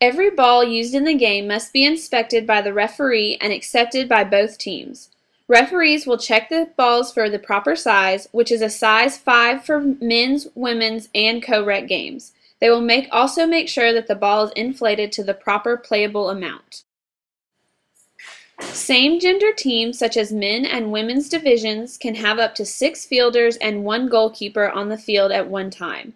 Every ball used in the game must be inspected by the referee and accepted by both teams. Referees will check the balls for the proper size, which is a size 5 for men's, women's, and co-rec games. They will also make sure that the ball is inflated to the proper playable amount. Same-gender teams such as men and women's divisions can have up to 6 fielders and 1 goalkeeper on the field at one time.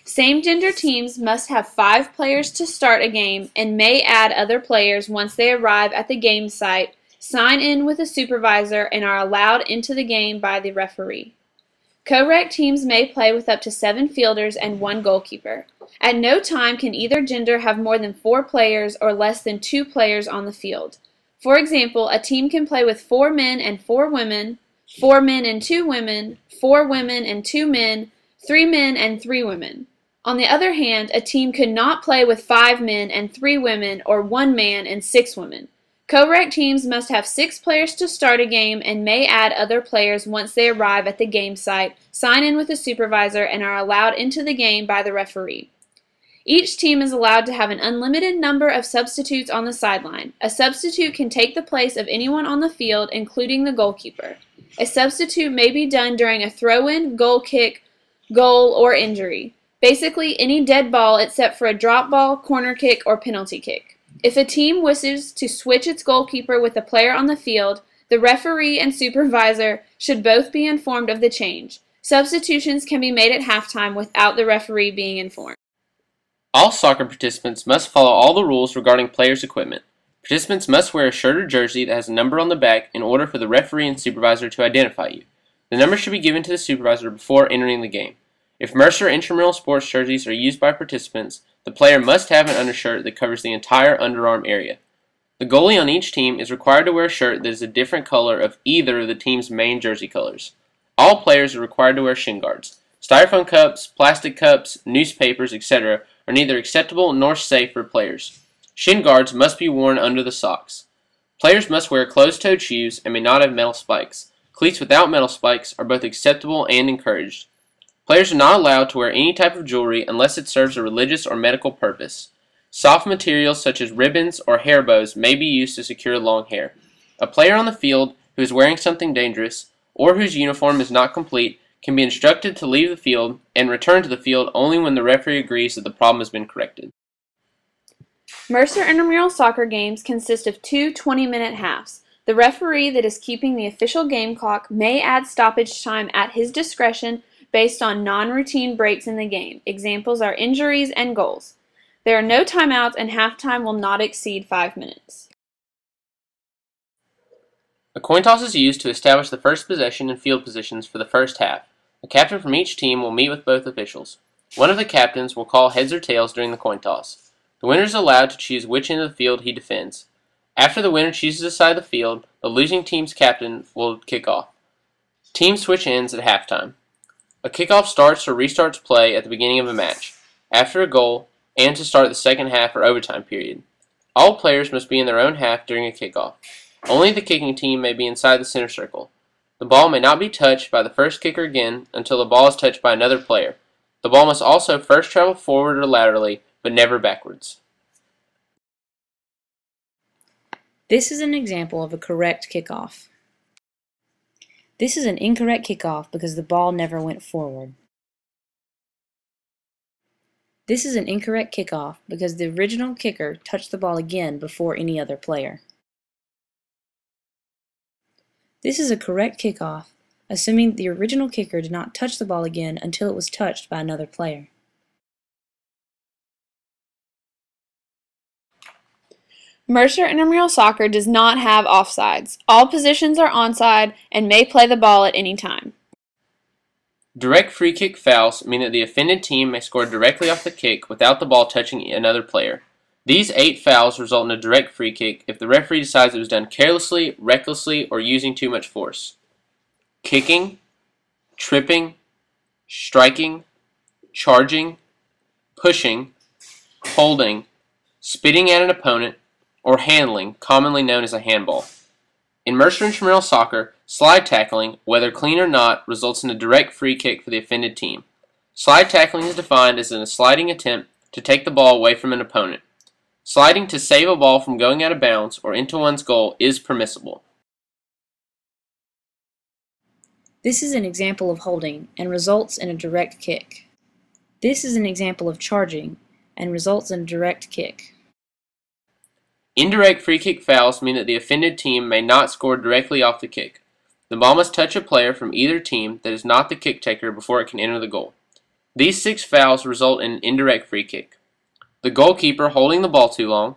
Same-gender teams must have 5 players to start a game and may add other players once they arrive at the game site, sign in with a supervisor, and are allowed into the game by the referee. Co-rec teams may play with up to 7 fielders and 1 goalkeeper. At no time can either gender have more than 4 players or less than 2 players on the field. For example, a team can play with 4 men and 4 women, 4 men and 2 women, 4 women and 2 men, 3 men and 3 women. On the other hand, a team could not play with 5 men and 3 women or 1 man and 6 women. Co-rec teams must have 6 players to start a game and may add other players once they arrive at the game site, sign in with a supervisor, and are allowed into the game by the referee. Each team is allowed to have an unlimited number of substitutes on the sideline. A substitute can take the place of anyone on the field, including the goalkeeper. A substitute may be done during a throw-in, goal kick, goal, or injury. Basically, any dead ball except for a drop ball, corner kick, or penalty kick. If a team wishes to switch its goalkeeper with a player on the field, the referee and supervisor should both be informed of the change. Substitutions can be made at halftime without the referee being informed. All soccer participants must follow all the rules regarding players' equipment. Participants must wear a shirt or jersey that has a number on the back in order for the referee and supervisor to identify you. The number should be given to the supervisor before entering the game. If Mercer intramural sports jerseys are used by participants, the player must have an undershirt that covers the entire underarm area. The goalie on each team is required to wear a shirt that is a different color of either of the team's main jersey colors. All players are required to wear shin guards. Styrofoam cups, plastic cups, newspapers, etc. are neither acceptable nor safe for players. Shin guards must be worn under the socks. Players must wear closed-toed shoes and may not have metal spikes. Cleats without metal spikes are both acceptable and encouraged. Players are not allowed to wear any type of jewelry unless it serves a religious or medical purpose. Soft materials such as ribbons or hair bows may be used to secure long hair. A player on the field who is wearing something dangerous or whose uniform is not complete can be instructed to leave the field and return to the field only when the referee agrees that the problem has been corrected. Mercer intramural soccer games consist of 2 20-minute halves. The referee that is keeping the official game clock may add stoppage time at his discretion based on non-routine breaks in the game. Examples are injuries and goals. There are no timeouts and halftime will not exceed 5 minutes. A coin toss is used to establish the first possession and field positions for the first half. A captain from each team will meet with both officials. One of the captains will call heads or tails during the coin toss. The winner is allowed to choose which end of the field he defends. After the winner chooses a side of the field, the losing team's captain will kick off. Teams switch ends at halftime. A kickoff starts or restarts play at the beginning of a match, after a goal, and to start the second half or overtime period. All players must be in their own half during a kickoff. Only the kicking team may be inside the center circle. The ball may not be touched by the first kicker again until the ball is touched by another player. The ball must also first travel forward or laterally, but never backwards. This is an example of a correct kickoff. This is an incorrect kickoff because the ball never went forward. This is an incorrect kickoff because the original kicker touched the ball again before any other player. This is a correct kickoff, assuming the original kicker did not touch the ball again until it was touched by another player. Mercer intramural soccer does not have offsides. All positions are onside and may play the ball at any time. Direct free kick fouls mean that the offended team may score directly off the kick without the ball touching another player. These 8 fouls result in a direct free kick if the referee decides it was done carelessly, recklessly, or using too much force. Kicking, tripping, striking, charging, pushing, holding, spitting at an opponent, or handling, commonly known as a handball. In Mercer intramural soccer, slide tackling, whether clean or not, results in a direct free kick for the offended team. Slide tackling is defined as a sliding attempt to take the ball away from an opponent. Sliding to save a ball from going out of bounds or into one's goal is permissible. This is an example of holding and results in a direct kick. This is an example of charging and results in a direct kick. Indirect free kick fouls mean that the offended team may not score directly off the kick. The ball must touch a player from either team that is not the kick taker before it can enter the goal. These 6 fouls result in an indirect free kick. The goalkeeper holding the ball too long,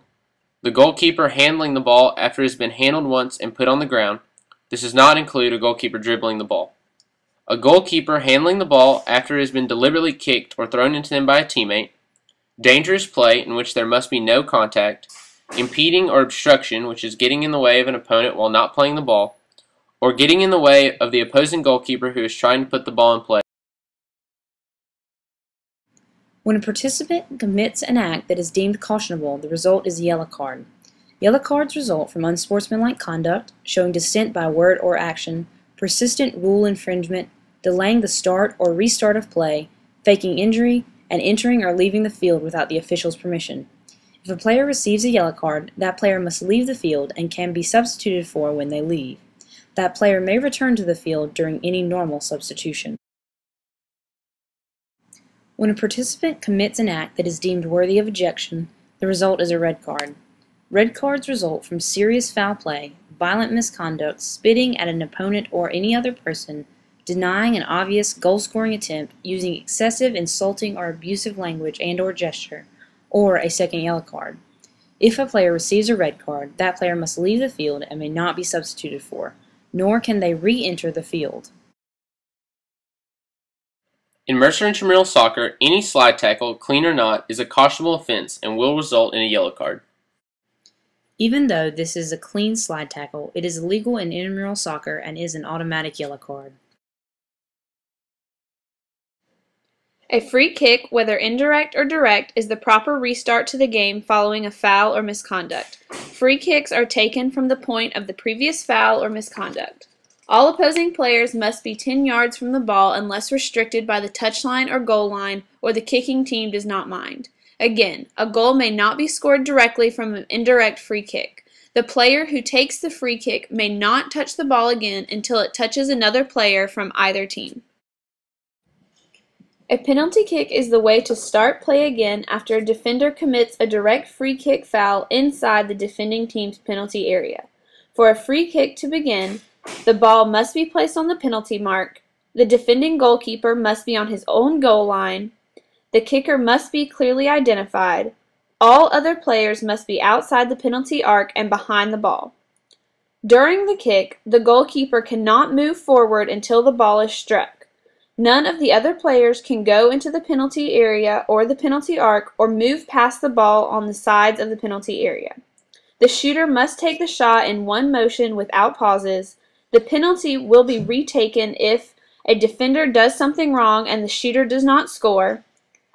the goalkeeper handling the ball after it has been handled once and put on the ground. This does not include a goalkeeper dribbling the ball. A goalkeeper handling the ball after it has been deliberately kicked or thrown into them by a teammate, dangerous play in which there must be no contact, impeding or obstruction, which is getting in the way of an opponent while not playing the ball, or getting in the way of the opposing goalkeeper who is trying to put the ball in play. When a participant commits an act that is deemed cautionable, the result is a yellow card. Yellow cards result from unsportsmanlike conduct, showing dissent by word or action, persistent rule infringement, delaying the start or restart of play, faking injury, and entering or leaving the field without the official's permission. If a player receives a yellow card, that player must leave the field and can be substituted for when they leave. That player may return to the field during any normal substitution. When a participant commits an act that is deemed worthy of ejection, the result is a red card. Red cards result from serious foul play, violent misconduct, spitting at an opponent or any other person, denying an obvious goal-scoring attempt, using excessive, insulting, or abusive language and/or gesture, or a second yellow card. If a player receives a red card, that player must leave the field and may not be substituted for, nor can they re-enter the field. In Mercer Intramural Soccer, any slide tackle, clean or not, is a cautionable offense and will result in a yellow card. Even though this is a clean slide tackle, it is illegal in intramural soccer and is an automatic yellow card. A free kick, whether indirect or direct, is the proper restart to the game following a foul or misconduct. Free kicks are taken from the point of the previous foul or misconduct. All opposing players must be 10 yards from the ball unless restricted by the touchline or goal line, or the kicking team does not mind. Again, a goal may not be scored directly from an indirect free kick. The player who takes the free kick may not touch the ball again until it touches another player from either team. A penalty kick is the way to start play again after a defender commits a direct free kick foul inside the defending team's penalty area. For a free kick to begin, the ball must be placed on the penalty mark, the defending goalkeeper must be on his own goal line, the kicker must be clearly identified, all other players must be outside the penalty arc and behind the ball. During the kick, the goalkeeper cannot move forward until the ball is struck. None of the other players can go into the penalty area or the penalty arc or move past the ball on the sides of the penalty area. The shooter must take the shot in one motion without pauses. The penalty will be retaken if a defender does something wrong and the shooter does not score,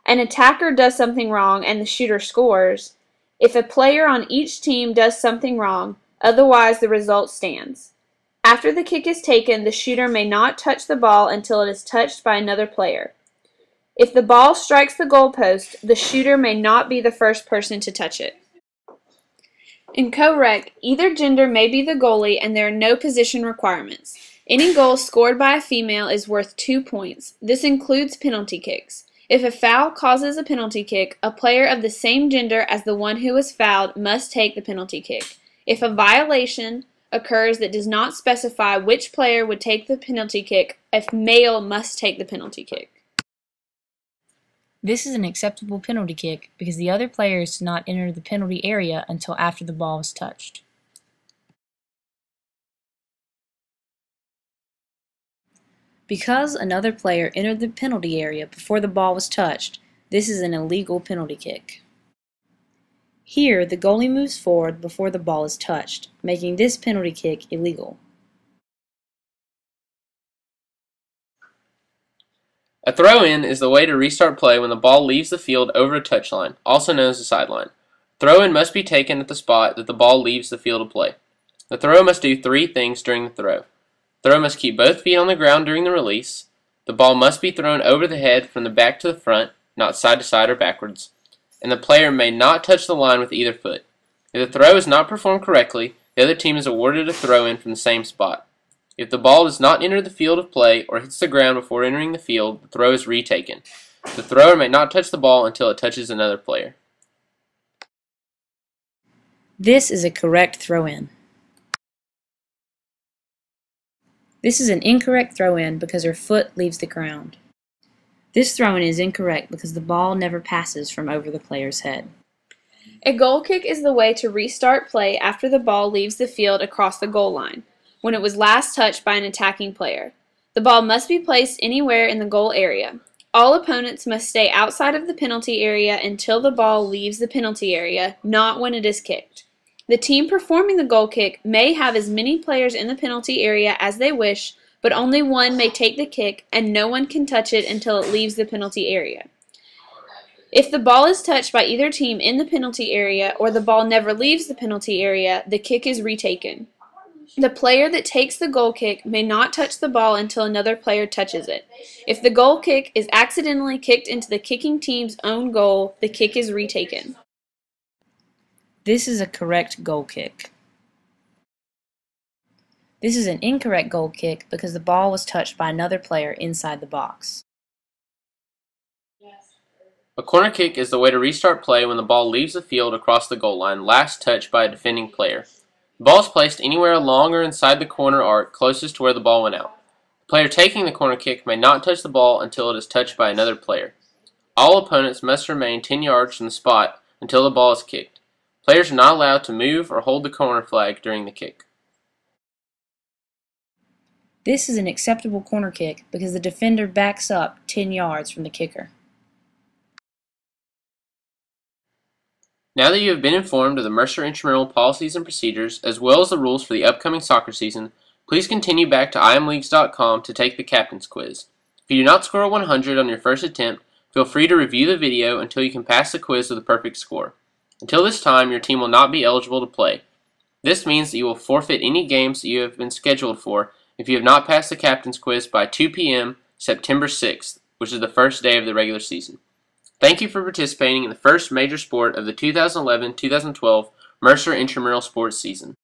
an attacker does something wrong and the shooter scores, if a player on each team does something wrong, otherwise the result stands. After the kick is taken, the shooter may not touch the ball until it is touched by another player. If the ball strikes the goalpost, the shooter may not be the first person to touch it. In co-rec, either gender may be the goalie and there are no position requirements. Any goal scored by a female is worth 2 points. This includes penalty kicks. If a foul causes a penalty kick, a player of the same gender as the one who was fouled must take the penalty kick. If a violation occurs that does not specify which player would take the penalty kick, a male must take the penalty kick. This is an acceptable penalty kick because the other players do not enter the penalty area until after the ball is touched. Because another player entered the penalty area before the ball was touched, this is an illegal penalty kick. Here, the goalie moves forward before the ball is touched, making this penalty kick illegal. A throw-in is the way to restart play when the ball leaves the field over a touchline, also known as a sideline. Throw-in must be taken at the spot that the ball leaves the field of play. The throw must do 3 things during the throw. Throw must keep both feet on the ground during the release. The ball must be thrown over the head from the back to the front, not side to side or backwards. and the player may not touch the line with either foot. If the throw is not performed correctly, the other team is awarded a throw-in from the same spot. If the ball does not enter the field of play or hits the ground before entering the field, the throw is retaken. The thrower may not touch the ball until it touches another player. This is a correct throw-in. This is an incorrect throw-in because her foot leaves the ground. This throw-in is incorrect because the ball never passes from over the player's head. A goal kick is the way to restart play after the ball leaves the field across the goal line, when it was last touched by an attacking player. The ball must be placed anywhere in the goal area. All opponents must stay outside of the penalty area until the ball leaves the penalty area, not when it is kicked. The team performing the goal kick may have as many players in the penalty area as they wish, but only one may take the kick, and no one can touch it until it leaves the penalty area. If the ball is touched by either team in the penalty area or the ball never leaves the penalty area, the kick is retaken. The player that takes the goal kick may not touch the ball until another player touches it. If the goal kick is accidentally kicked into the kicking team's own goal, the kick is retaken. This is a correct goal kick. This is an incorrect goal kick because the ball was touched by another player inside the box. A corner kick is the way to restart play when the ball leaves the field across the goal line, last touched by a defending player. The ball is placed anywhere along or inside the corner arc closest to where the ball went out. The player taking the corner kick may not touch the ball until it is touched by another player. All opponents must remain 10 yards from the spot until the ball is kicked. Players are not allowed to move or hold the corner flag during the kick. This is an acceptable corner kick because the defender backs up 10 yards from the kicker. Now that you have been informed of the Mercer Intramural policies and procedures, as well as the rules for the upcoming soccer season, please continue back to imleagues.com to take the captain's quiz. If you do not score a 100 on your first attempt, feel free to review the video until you can pass the quiz with a perfect score. Until this time, your team will not be eligible to play. This means that you will forfeit any games that you have been scheduled for if you have not passed the captain's quiz by 2 p.m. September 6th, which is the first day of the regular season. Thank you for participating in the first major sport of the 2011-2012 Mercer Intramural Sports season.